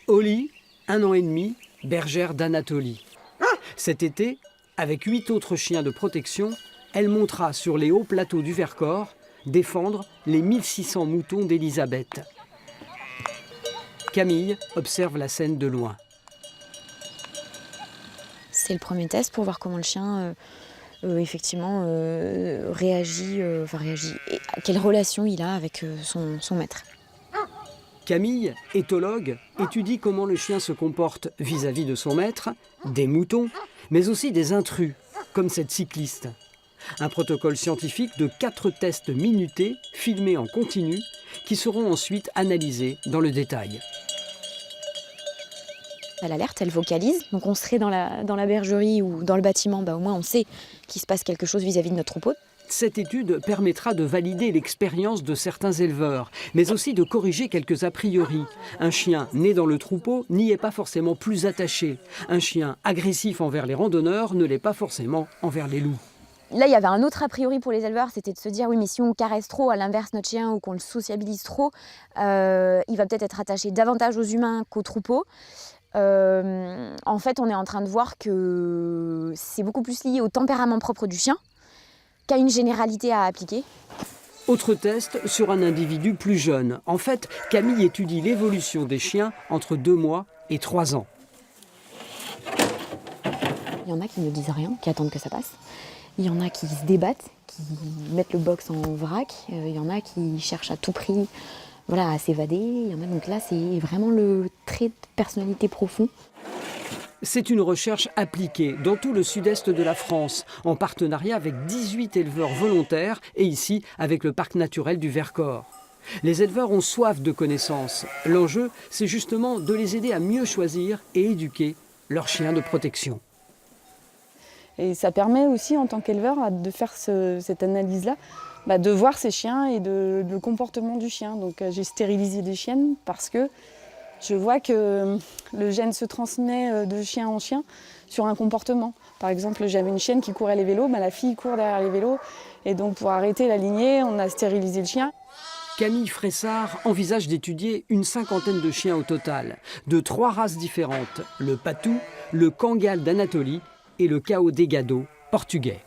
Holly, 1 an et demi, bergère d'Anatolie. Cet été, avec 8 autres chiens de protection, elle montera sur les hauts plateaux du Vercors défendre les 1600 moutons d'Elisabeth. Camille observe la scène de loin. C'est le premier test pour voir comment le chien effectivement réagit, et quelle relation il a avec son maître. Camille, éthologue, étudie comment le chien se comporte vis-à-vis de son maître, des moutons, mais aussi des intrus, comme cette cycliste. Un protocole scientifique de 4 tests minutés, filmés en continu, qui seront ensuite analysés dans le détail. Elle alerte, elle vocalise, donc on serait dans la bergerie ou dans le bâtiment, au moins on sait qu'il se passe quelque chose vis-à-vis de notre troupeau. Cette étude permettra de valider l'expérience de certains éleveurs, mais aussi de corriger quelques a priori. Un chien né dans le troupeau n'y est pas forcément plus attaché. Un chien agressif envers les randonneurs ne l'est pas forcément envers les loups. Là, il y avait un autre a priori pour les éleveurs, c'était de se dire, oui, mais si on caresse trop, à l'inverse, notre chien, ou qu'on le sociabilise trop, il va peut-être être attaché davantage aux humains qu'aux troupeaux. En fait, on est en train de voir que c'est beaucoup plus lié au tempérament propre du chien qu'à une généralité à appliquer. Autre test sur un individu plus jeune. En fait, Camille étudie l'évolution des chiens entre 2 mois et 3 ans. Il y en a qui ne disent rien, qui attendent que ça passe. Il y en a qui se débattent, qui mettent le box en vrac. Il y en a qui cherchent à tout prix à s'évader. Il y en a, donc là, c'est vraiment le trait de personnalité profond. C'est une recherche appliquée dans tout le sud-est de la France, en partenariat avec 18 éleveurs volontaires et ici avec le parc naturel du Vercors. Les éleveurs ont soif de connaissances. L'enjeu, c'est justement de les aider à mieux choisir et éduquer leurs chiens de protection. Et ça permet aussi, en tant qu'éleveur, de faire cette analyse-là, de voir ces chiens et le comportement du chien. Donc j'ai stérilisé des chiennes parce que je vois que le gène se transmet de chien en chien sur un comportement. Par exemple, j'avais une chienne qui courait les vélos, la fille court derrière les vélos. Et donc pour arrêter la lignée, on a stérilisé le chien. Camille Fressard envisage d'étudier une 50aine de chiens au total, de 3 races différentes, le patou, le kangal d'Anatolie et le cao degado portugais.